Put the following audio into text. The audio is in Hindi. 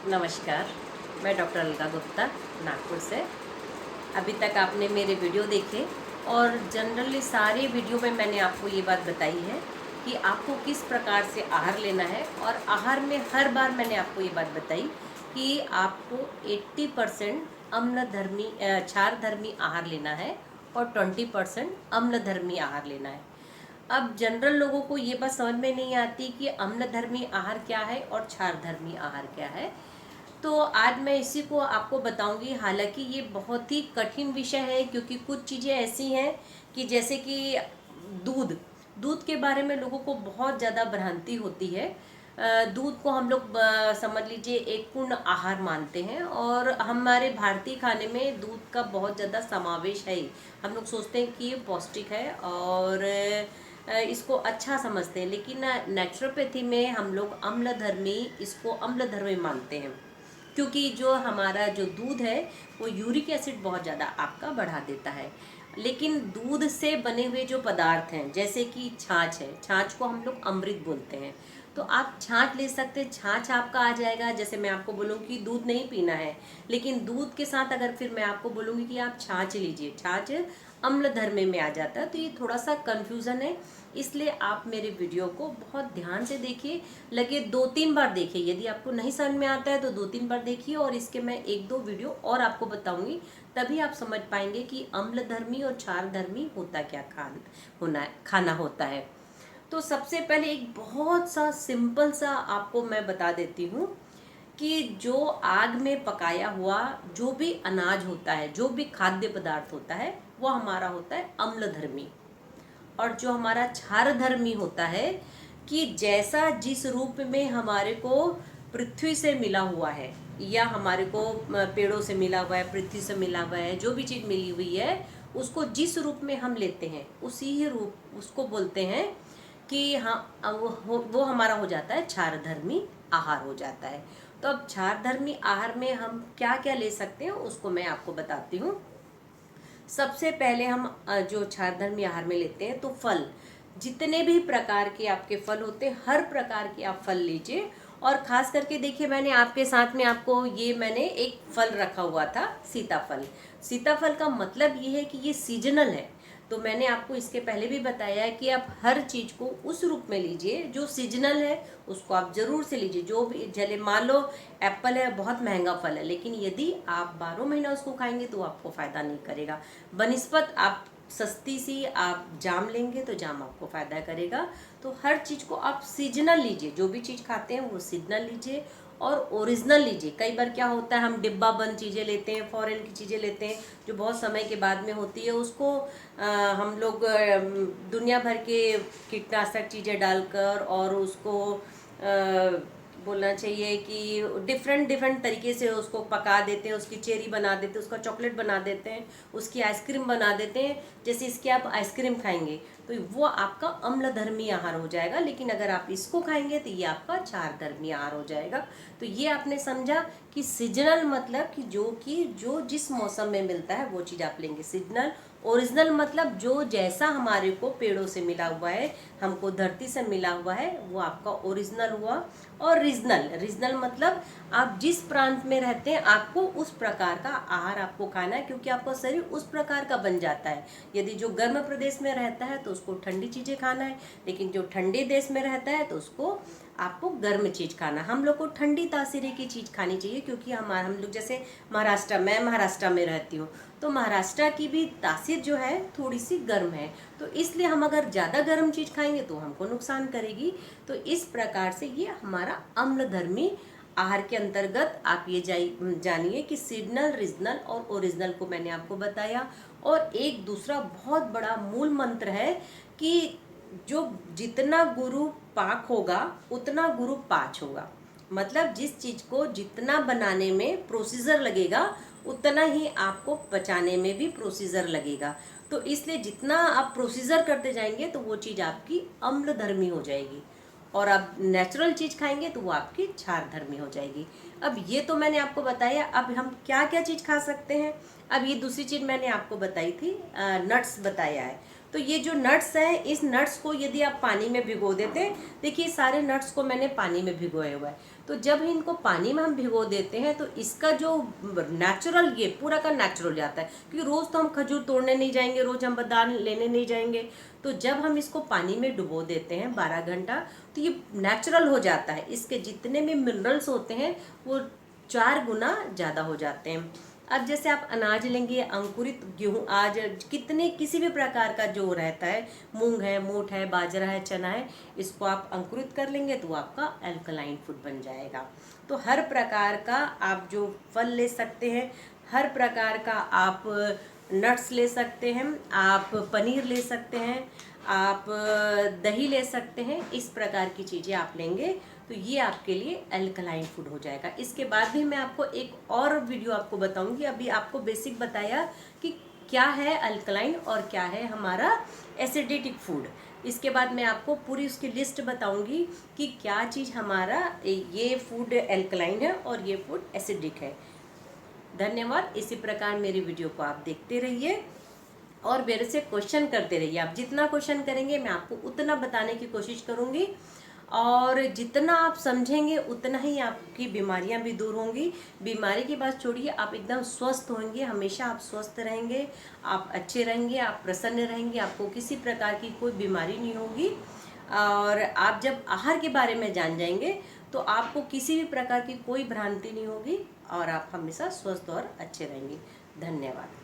नमस्कार, मैं डॉक्टर अलका गुप्ता नागपुर से। अभी तक आपने मेरे वीडियो देखे और जनरली सारे वीडियो में मैंने आपको ये बात बताई है कि आपको किस प्रकार से आहार लेना है। और आहार में हर बार मैंने आपको ये बात बताई कि आपको 80% अम्लधर्मी क्षारधर्मी आहार लेना है और 20% अम्लधर्मी आहार लेना है। अब जनरल लोगों को ये बात समझ में नहीं आती कि अम्लधर्मी आहार क्या है और क्षारधर्मी आहार क्या है। तो आज मैं इसी को आपको बताऊंगी। हालांकि ये बहुत ही कठिन विषय है, क्योंकि कुछ चीज़ें ऐसी हैं कि जैसे कि दूध दूध के बारे में लोगों को बहुत ज़्यादा भ्रांति होती है। दूध को हम लोग समझ लीजिए एक पूर्ण आहार मानते हैं, और हमारे भारतीय खाने में दूध का बहुत ज़्यादा समावेश है। हम लोग सोचते हैं कि ये पौष्टिक है और इसको अच्छा समझते हैं, लेकिन नेचुरोपैथी में हम लोग अम्लधर्मी इसको अम्लधर्मी मानते हैं, क्योंकि जो हमारा जो दूध है वो यूरिक एसिड बहुत ज़्यादा आपका बढ़ा देता है। लेकिन दूध से बने हुए जो पदार्थ हैं जैसे कि छाछ है, छाछ को हम लोग अमृत बोलते हैं, तो आप छाछ ले सकते हैं, छाछ आपका आ जाएगा। जैसे मैं आपको बोलूँगी कि दूध नहीं पीना है, लेकिन दूध के साथ अगर फिर मैं आपको बोलूँगी कि आप छाछ लीजिए, छाछ अम्लधर्मी में आ जाता है। तो ये थोड़ा सा कन्फ्यूज़न है, इसलिए आप मेरे वीडियो को बहुत ध्यान से देखिए। लगे 2-3 बार देखिए, यदि आपको नहीं समझ में आता है तो 2-3 बार देखिए, और इसके मैं 1-2 वीडियो और आपको बताऊंगी, तभी आप समझ पाएंगे कि अम्लधर्मी और क्षारधर्मी होता क्या खाना होता है। तो सबसे पहले एक बहुत सा सिंपल सा आपको मैं बता देती हूँ कि जो आग में पकाया हुआ जो भी अनाज होता है, जो भी खाद्य पदार्थ होता है, वो हमारा होता है अम्लधर्मी। और जो हमारा क्षारधर्मी होता है कि जैसा जिस रूप में हमारे को पृथ्वी से मिला हुआ है, या हमारे को पेड़ों से मिला हुआ है, पृथ्वी से मिला हुआ है, जो भी चीज़ मिली हुई है उसको जिस रूप में हम लेते हैं उसी ही रूप उसको बोलते हैं कि हाँ, वो हमारा हो जाता है क्षारधर्मी आहार हो जाता है। तो अब क्षारधर्मी आहार में हम क्या क्या ले सकते हैं उसको मैं आपको बताती हूँ। सबसे पहले हम जो क्षारधर्मी आहार में लेते हैं तो फल, जितने भी प्रकार के आपके फल होते हैं हर प्रकार के आप फल लीजिए। और खास करके देखिए, मैंने आपके साथ में आपको ये मैंने एक फल रखा हुआ था, सीताफल। सीताफल का मतलब ये है कि ये सीजनल है। तो मैंने आपको इसके पहले भी बताया है कि आप हर चीज़ को उस रूप में लीजिए जो सीजनल है, उसको आप जरूर से लीजिए। जो भी चले, मान लो एप्पल है, बहुत महंगा फल है, लेकिन यदि आप 12 महीना उसको खाएंगे तो आपको फायदा नहीं करेगा। बनिस्पत आप सस्ती सी आप जाम लेंगे तो जाम आपको फायदा करेगा। तो हर चीज़ को आप सीजनल लीजिए, जो भी चीज़ खाते हैं वो सीजनल लीजिए और ओरिजिनल लीजिए। कई बार क्या होता है, हम डिब्बा बंद चीज़ें लेते हैं, फॉरेन की चीज़ें लेते हैं जो बहुत समय के बाद में होती है, उसको हम लोग दुनिया भर के कीटनाशक चीज़ें डालकर और उसको बोलना चाहिए कि डिफरेंट डिफरेंट तरीके से उसको पका देते हैं, उसकी चेरी बना देते हैं, उसका चॉकलेट बना देते हैं, उसकी आइसक्रीम बना देते हैं। जैसे इसकी आप आइसक्रीम खाएंगे तो वो आपका अम्लधर्मी आहार हो जाएगा, लेकिन अगर आप इसको खाएंगे तो ये आपका क्षारधर्मी आहार हो जाएगा। तो ये आपने समझा कि सीजनल मतलब कि जो जिस मौसम में मिलता है वो चीज़ आप लेंगे सीजनल। ओरिजिनल मतलब जो जैसा हमारे को पेड़ों से मिला हुआ है, हमको धरती से मिला हुआ है, वो आपका ओरिजिनल हुआ। और रीजनल, रीजनल मतलब आप जिस प्रांत में रहते हैं आपको उस प्रकार का आहार आपको खाना है, क्योंकि आपका शरीर उस प्रकार का बन जाता है। यदि जो गर्म प्रदेश में रहता है तो उसको ठंडी चीज़ें खाना है, लेकिन जो ठंडे देश में रहता है तो उसको आपको गर्म चीज़ खाना। हम लोग को ठंडी तासीरे की चीज़ खानी चाहिए, क्योंकि हम लोग जैसे महाराष्ट्र, मैं महाराष्ट्र में रहती हूँ, तो महाराष्ट्र की भी तासीर जो है थोड़ी सी गर्म है, तो इसलिए हम अगर ज़्यादा गर्म चीज़ खाएंगे तो हमको नुकसान करेगी। तो इस प्रकार से ये हमारा अम्लधर्मी आहार के अंतर्गत आप ये जानिए कि सीजनल, रीजनल और ओरिजिनल को मैंने आपको बताया। और एक दूसरा बहुत बड़ा मूल मंत्र है कि जो जितना गुरु पाक होगा उतना गुरु पाच होगा। मतलब जिस चीज़ को जितना बनाने में प्रोसीजर लगेगा उतना ही आपको पचाने में भी प्रोसीजर लगेगा। तो इसलिए जितना आप प्रोसीजर करते जाएंगे तो वो चीज़ आपकी अम्लधर्मी हो जाएगी, और आप नेचुरल चीज़ खाएंगे तो वो आपकी क्षारधर्मी हो जाएगी। अब ये तो मैंने आपको बताया, अब हम क्या क्या चीज़ खा सकते हैं। अब ये दूसरी चीज़ मैंने आपको बताई थी, नट्स बताया है। तो ये जो नट्स हैं, इस नट्स को यदि आप पानी में भिगो देते हैं, देखिए सारे नट्स को मैंने पानी में भिगोया हुआ है, तो जब इनको पानी में हम भिगो देते हैं तो इसका जो नेचुरल, ये पूरा का नेचुरल जाता है, क्योंकि रोज़ तो हम खजूर तोड़ने नहीं जाएंगे, रोज़ हम बादाम लेने नहीं जाएंगे। तो जब हम इसको पानी में डुबो देते हैं 12 घंटा, तो ये नेचुरल हो जाता है, इसके जितने भी मिनरल्स होते हैं वो 4 गुना ज़्यादा हो जाते हैं। अब जैसे आप अनाज लेंगे, अंकुरित गेहूँ, आज कितने किसी भी प्रकार का जो रहता है, मूंग है, मोठ है, बाजरा है, चना है, इसको आप अंकुरित कर लेंगे तो आपका अल्कलाइन फूड बन जाएगा। तो हर प्रकार का आप जो फल ले सकते हैं, हर प्रकार का आप नट्स ले सकते हैं, आप पनीर ले सकते हैं, आप दही ले सकते हैं, इस प्रकार की चीज़ें आप लेंगे तो ये आपके लिए अल्कलाइन फूड हो जाएगा। इसके बाद भी मैं आपको एक और वीडियो आपको बताऊंगी। अभी आपको बेसिक बताया कि क्या है अल्कलाइन और क्या है हमारा एसिडिक फूड। इसके बाद मैं आपको पूरी उसकी लिस्ट बताऊंगी कि क्या चीज़ हमारा ये फूड अल्कलाइन है और ये फूड एसिडिक है। धन्यवाद। इसी प्रकार मेरी वीडियो को आप देखते रहिए और मेरे से क्वेश्चन करते रहिए। आप जितना क्वेश्चन करेंगे मैं आपको उतना बताने की कोशिश करूंगी, और जितना आप समझेंगे उतना ही आपकी बीमारियां भी दूर होंगी। बीमारी की बात छोड़िए, आप एकदम स्वस्थ होंगे, हमेशा आप स्वस्थ रहेंगे, आप अच्छे रहेंगे, आप प्रसन्न रहेंगे, आपको किसी प्रकार की कोई बीमारी नहीं होगी। और आप जब आहार के बारे में जान जाएंगे तो आपको किसी भी प्रकार की कोई भ्रांति नहीं होगी और आप हमेशा स्वस्थ और अच्छे रहेंगे। धन्यवाद।